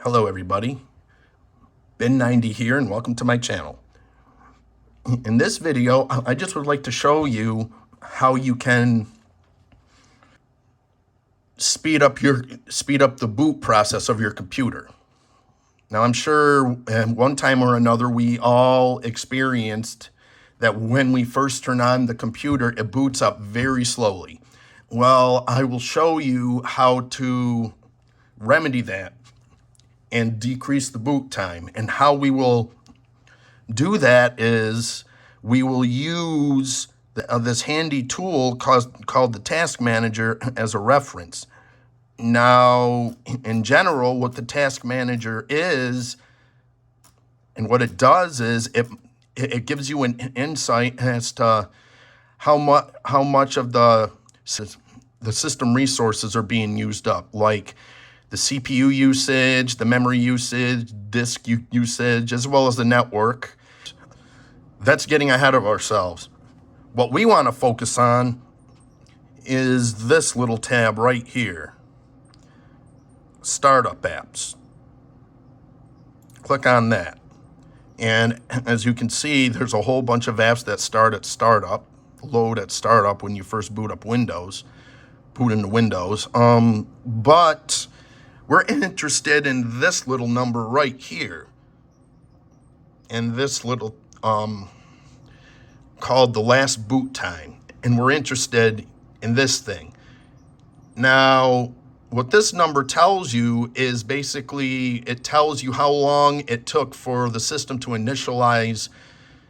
Hello everybody, Ben90 here and welcome to my channel. In this video, I just would like to show you how you can speed up the boot process of your computer. Now I'm sure at one time or another we all experienced that when we first turn on the computer, it boots up very slowly. Well, I will show you how to remedy that and decrease the boot time. And how we will do that is we will use this handy tool called the Task Manager as a reference. Now, in general, what the Task Manager is and what it does is it gives you an insight as to how much of the system resources are being used up, like the CPU usage, the memory usage, disk usage, as well as the network. That's getting ahead of ourselves. What we want to focus on is this little tab right here, Startup Apps. Click on that. And as you can see, there's a whole bunch of apps that start at startup, load at startup when you first boot up Windows, boot into Windows. But we're interested in this little number right here, and this little called the last boot time, and we're interested in this thing. Now, what this number tells you is basically it tells you how long it took for the system to initialize,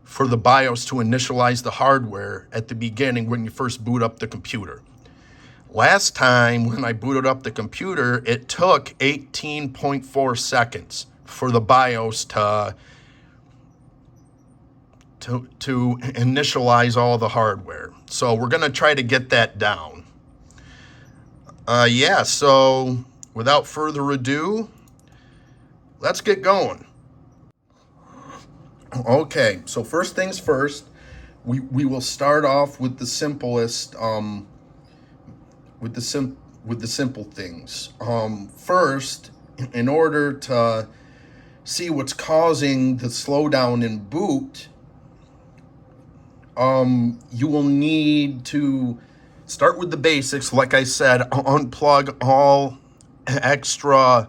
for the BIOS to initialize the hardware at the beginning when you first boot up the computer. Last time when I booted up the computer, it took 18.4 seconds for the BIOS to initialize all the hardware. So we're going to try to get that down. So without further ado, let's get going. Okay, so first things first, we will start off with the simplest with the simple things. First, in order to see what's causing the slowdown in boot, you will need to start with the basics. Like I said, unplug all extra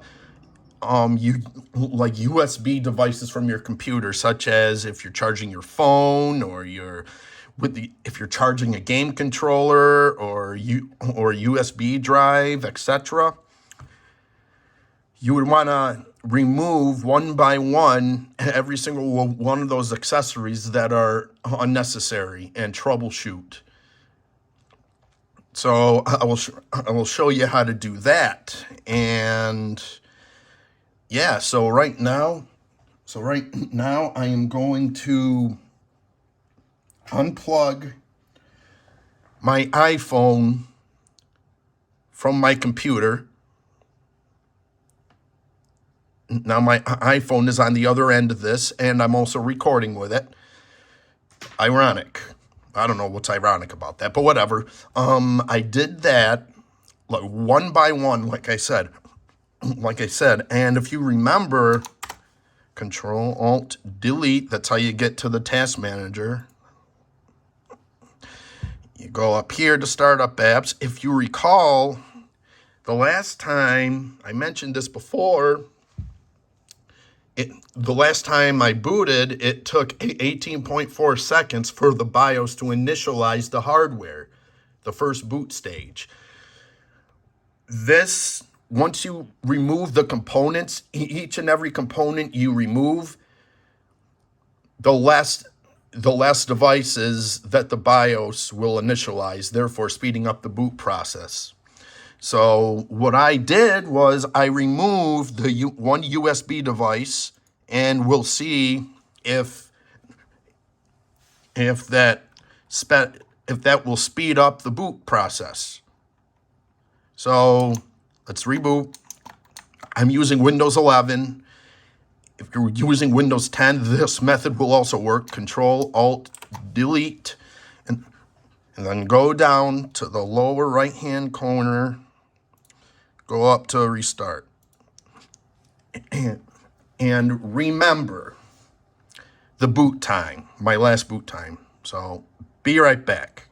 like USB devices from your computer, such as if you're charging your phone or if you're charging a game controller or USB drive, etc. You would want to remove one by one every single one of those accessories that are unnecessary and troubleshoot. So I will show you how to do that. And yeah, so right now I am going to unplug my iPhone from my computer. Now my iPhone is on the other end of this, and I'm also recording with it. Ironic. I don't know what's ironic about that, but whatever. I did that like one by one, like I said. And if you remember, Control-Alt-Delete, that's how you get to the Task Manager. You go up here to Startup Apps. If you recall, the last time, I mentioned this before, the last time I booted, it took 18.4 seconds for the BIOS to initialize the hardware, the first boot stage. This, once you remove the components, each and every component you remove, the less devices that the BIOS will initialize, therefore speeding up the boot process. So what I did was I removed the one USB device, and we'll see if that will speed up the boot process. So let's reboot. I'm using Windows 11. If you're using Windows 10, this method will also work. Control-Alt-Delete, and then go down to the lower right-hand corner. Go up to restart. and remember the boot time, my last boot time. So be right back.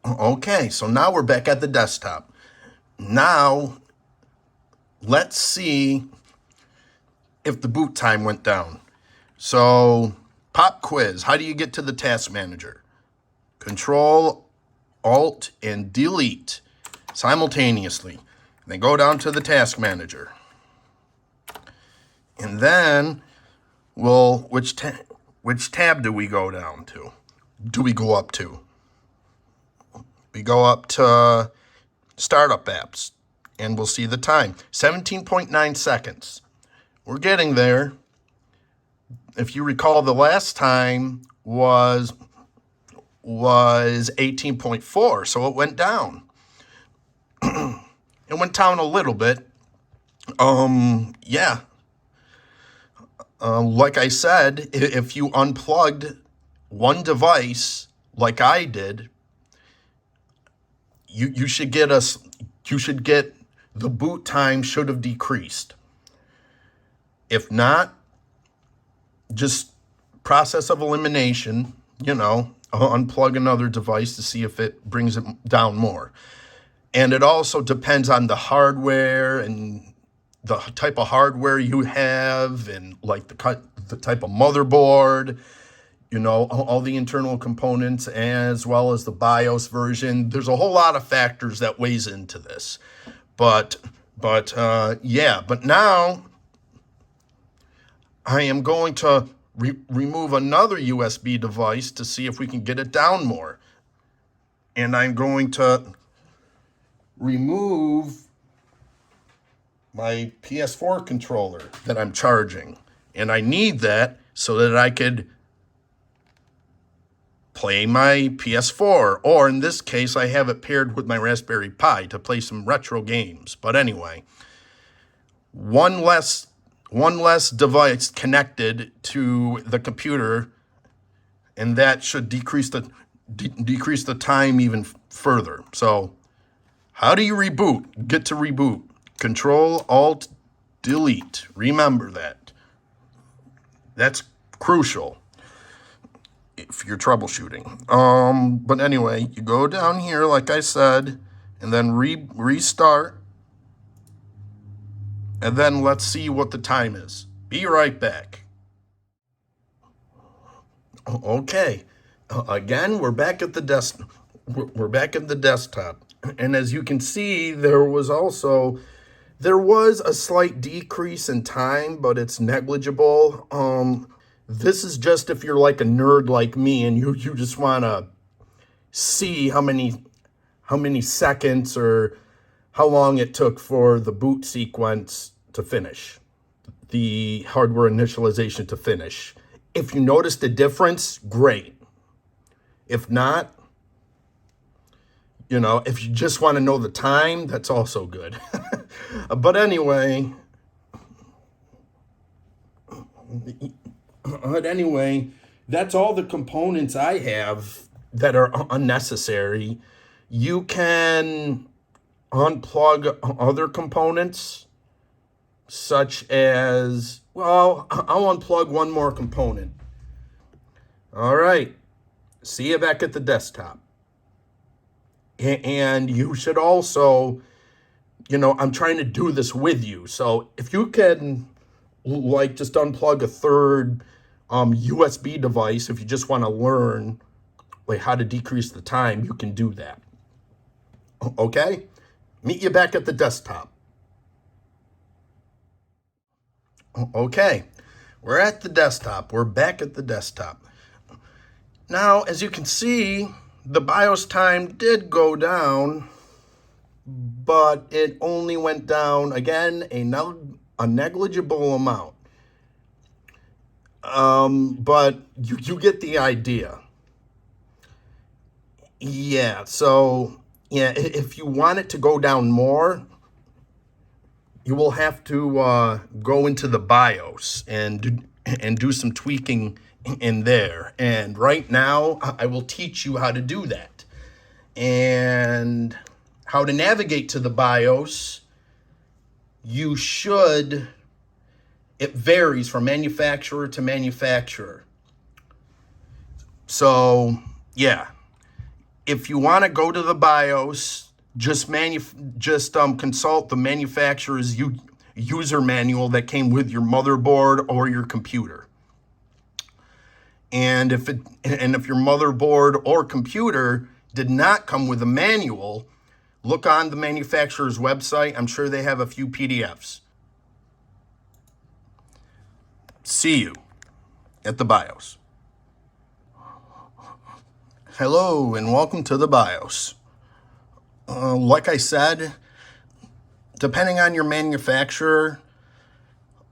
Okay, so now we're back at the desktop. Now, let's see if the boot time went down. So, pop quiz. How do you get to the task manager? Control, Alt, and Delete simultaneously. Then go down to the task manager. And then, which tab do we go down to? Do we go up to? We go up to Startup Apps, and we'll see the time. 17.9 seconds. We're getting there. If you recall, the last time was 18.4, so it went down. It went down a little bit. Yeah. Like I said, if you unplugged one device like I did, you should get the boot time should have decreased. If not, just process of elimination, unplug another device to see if it brings it down more. And it also depends on the hardware and the type of hardware you have, and like the type of motherboard, all the internal components, as well as the BIOS version. There's a whole lot of factors that weighs into this. But now I am going to remove another USB device to see if we can get it down more. And I'm going to remove my PS4 controller that I'm charging. And I need that so that I could play my PS4, or in this case, I have it paired with my Raspberry Pi to play some retro games. But anyway, one less device connected to the computer, and that should decrease the time even further. So, how do you reboot? Get to reboot. Control, Alt, Delete. Remember that. That's crucial if you're troubleshooting. But anyway, you go down here, like I said, and then restart. And then let's see what the time is. Be right back. Okay. Again, we're back at the desktop. And as you can see, there was a slight decrease in time, but it's negligible. This is just if you're like a nerd like me and you just want to see how many seconds or how long it took for the boot sequence to finish, the hardware initialization to finish. If you noticed a difference, great. If not, if you just want to know the time, that's also good. But anyway, that's all the components I have that are unnecessary. You can unplug other components, such as, I'll unplug one more component. All right. See you back at the desktop. And you should also, I'm trying to do this with you. So if you can, just unplug a third USB device, if you just want to learn how to decrease the time, you can do that. Okay? Meet you back at the desktop. Okay. We're at the desktop. We're back at the desktop. Now, as you can see, the BIOS time did go down, but it only went down, again, a negligible amount. But you get the idea. Yeah, so, if you want it to go down more, you will have to go into the BIOS and do some tweaking in there. And right now, I will teach you how to do that. And how to navigate to the BIOS you should, it varies from manufacturer to manufacturer. So, yeah, if you want to go to the BIOS, just consult the manufacturer's user manual that came with your motherboard or your computer. And if your motherboard or computer did not come with a manual, look on the manufacturer's website. I'm sure they have a few PDFs. See you at the BIOS. Hello and welcome to the BIOS. Like I said, depending on your manufacturer,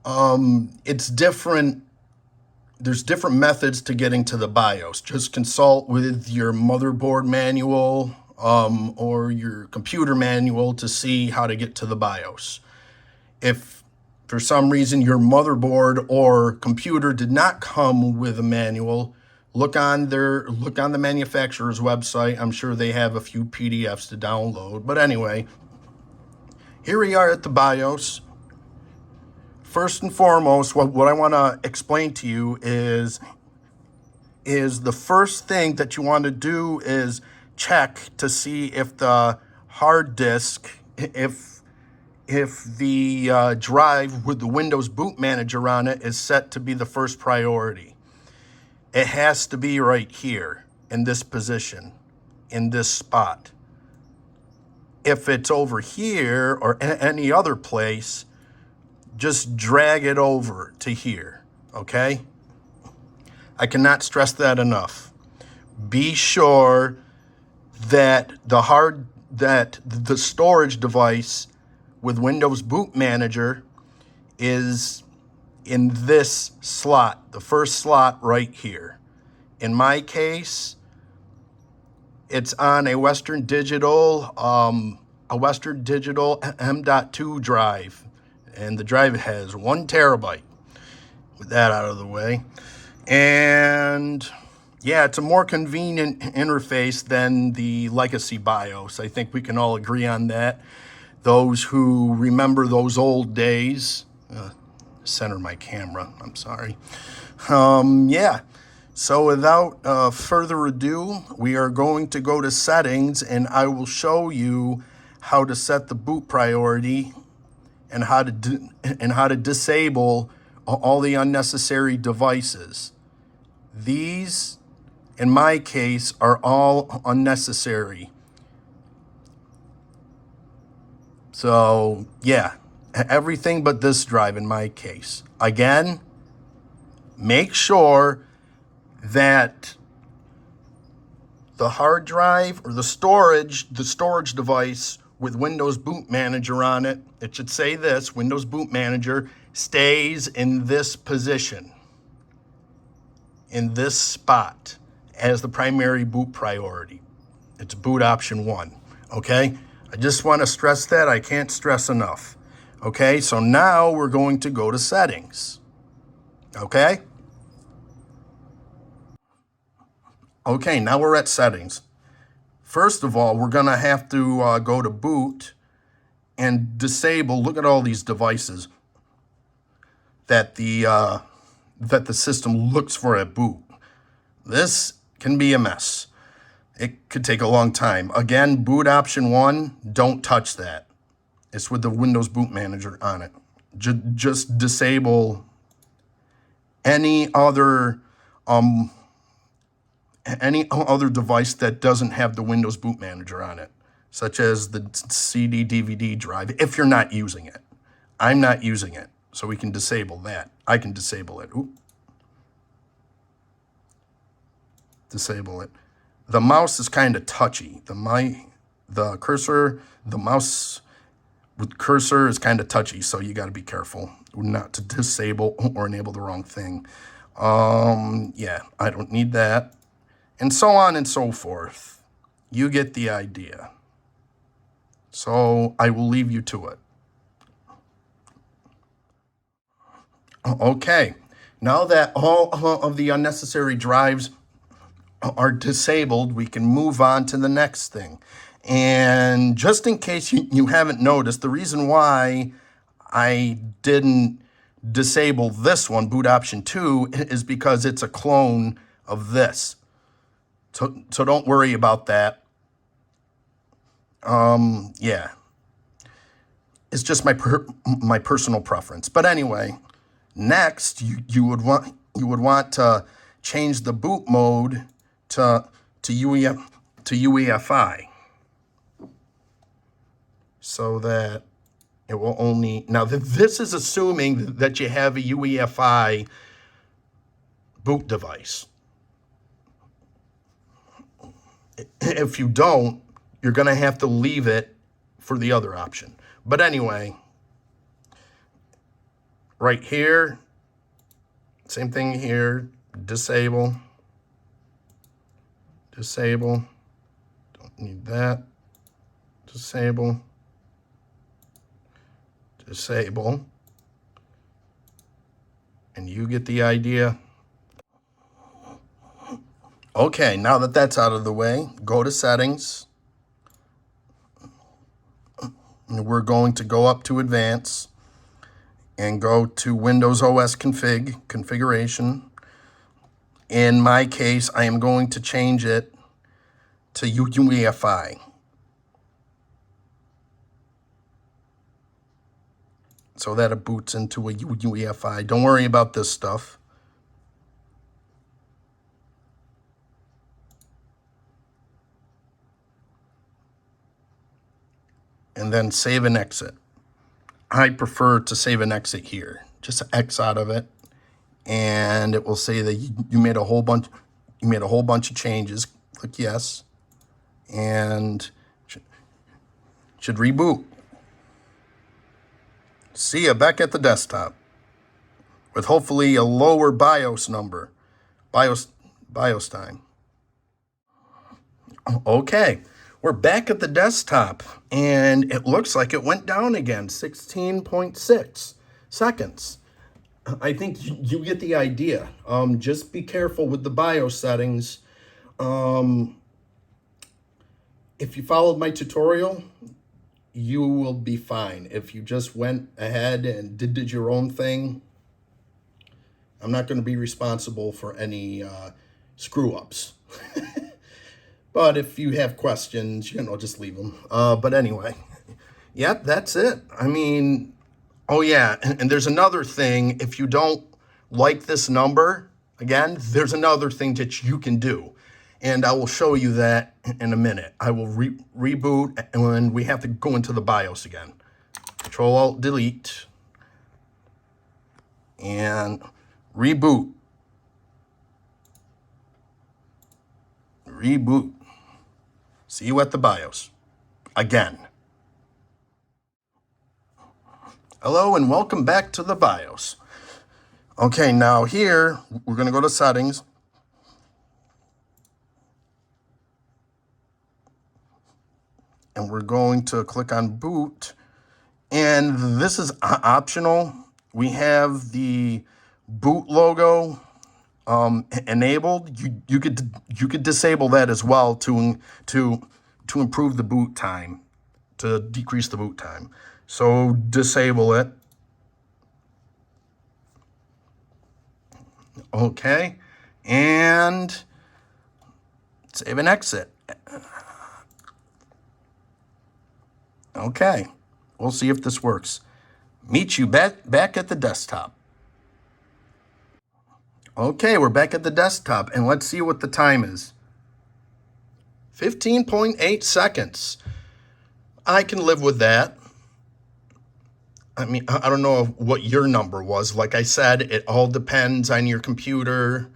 it's different. There's different methods to getting to the BIOS. Just consult with your motherboard manual or your computer manual to see how to get to the BIOS. If for some reason your motherboard or computer did not come with a manual, look on the manufacturer's website. I'm sure they have a few PDFs to download. But anyway, here we are at the BIOS. First and foremost, what I want to explain to you is the first thing that you want to do is check to see if the hard disk, if the drive with the Windows Boot Manager on it is set to be the first priority. It has to be right here in this position, in this spot. If it's over here or any other place, just drag it over to here, okay? I cannot stress that enough. Be sure that the storage device with Windows Boot Manager is in this slot, the first slot right here. In my case, it's on a Western Digital M.2 drive, and the drive has 1 terabyte. With that out of the way, and yeah, it's a more convenient interface than the legacy BIOS. I think we can all agree on that. Those who remember those old days. Center my camera, I'm sorry. Yeah, so without further ado, we are going to go to settings, and I will show you how to set the boot priority and how to disable all the unnecessary devices. These, in my case, are all unnecessary. So yeah, everything but this drive in my case. Again, make sure that the hard drive or the storage device with Windows Boot Manager on it, it should say this, Windows Boot Manager, stays in this position, in this spot as the primary boot priority. It's boot option 1, okay? I just want to stress that. I can't stress enough. Okay, so now we're going to go to settings. Okay? Okay, now we're at settings. First of all, we're going to have to go to boot and disable. Look at all these devices that the system looks for at boot. This can be a mess. It could take a long time. Again, boot option 1, don't touch that. It's with the Windows Boot Manager on it. Just disable any other device that doesn't have the Windows Boot Manager on it, such as the CD, DVD drive, if you're not using it. I'm not using it, so we can disable that. I can disable it. Ooh. Disable it. The mouse is kind of touchy. The mouse with cursor is kind of touchy, so you got to be careful not to disable or enable the wrong thing. Yeah, I don't need that. And so on and so forth. You get the idea. So I will leave you to it. Okay, now that all of the unnecessary drives are disabled, we can move on to the next thing. And just in case you haven't noticed, the reason why I didn't disable this one, boot option 2, is because it's a clone of this. So don't worry about that. Yeah. It's just my personal preference. But anyway, next you would want to change the boot mode to UEFI, so that it will only, now this is assuming that you have a UEFI boot device. If you don't, you're going to have to leave it for the other option. But anyway, right here, same thing here, disable, don't need that, disable, and you get the idea. Okay, now that that's out of the way, go to settings. And we're going to go up to advanced and go to Windows OS configuration. In my case, I am going to change it to UEFI. So that it boots into a UEFI. Don't worry about this stuff. And then save and exit. I prefer to save and exit here. Just X out of it, and it will say that you made a whole bunch of changes. Click yes, and should reboot. See you back at the desktop with hopefully a lower BIOS number, BIOS time. Okay. We're back at the desktop, and it looks like it went down again, 16.6 seconds. I think you get the idea. Just be careful with the BIOS settings. If you followed my tutorial, you will be fine. If you just went ahead and did your own thing, I'm not going to be responsible for any screw-ups. But if you have questions, just leave them. But anyway, yep, that's it. I mean, oh yeah, and there's another thing. If you don't like this number, again, there's another thing that you can do. And I will show you that in a minute. I will reboot, and we have to go into the BIOS again. Control-Alt-Delete. And reboot. See you at the BIOS. Again. Hello and welcome back to the BIOS. Okay, now here, we're going to go to settings. And we're going to click on boot. And this is optional. We have the boot logo enabled. You could disable that as well to improve the boot time, to decrease the boot time. So disable it. Okay, and save and exit. Okay, we'll see if this works. Meet you back at the desktop. Okay, we're back at the desktop, and let's see what the time is. 15.8 seconds. I can live with that. I mean, I don't know what your number was. Like I said, it all depends on your computer,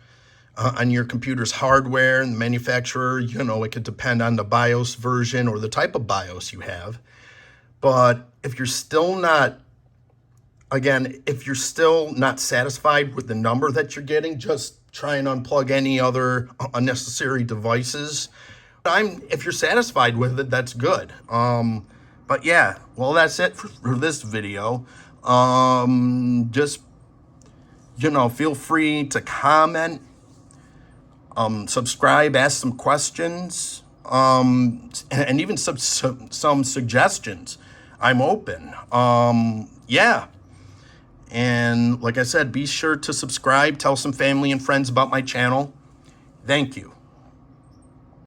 on your computer's hardware and the manufacturer. It could depend on the BIOS version or the type of BIOS you have. But if you're still not satisfied with the number that you're getting, just try and unplug any other unnecessary devices. If you're satisfied with it, that's good. But yeah, well, that's it for this video. Just, feel free to comment, subscribe, ask some questions, and even some suggestions I'm open. Yeah. And like I said, be sure to subscribe, tell some family and friends about my channel. Thank you.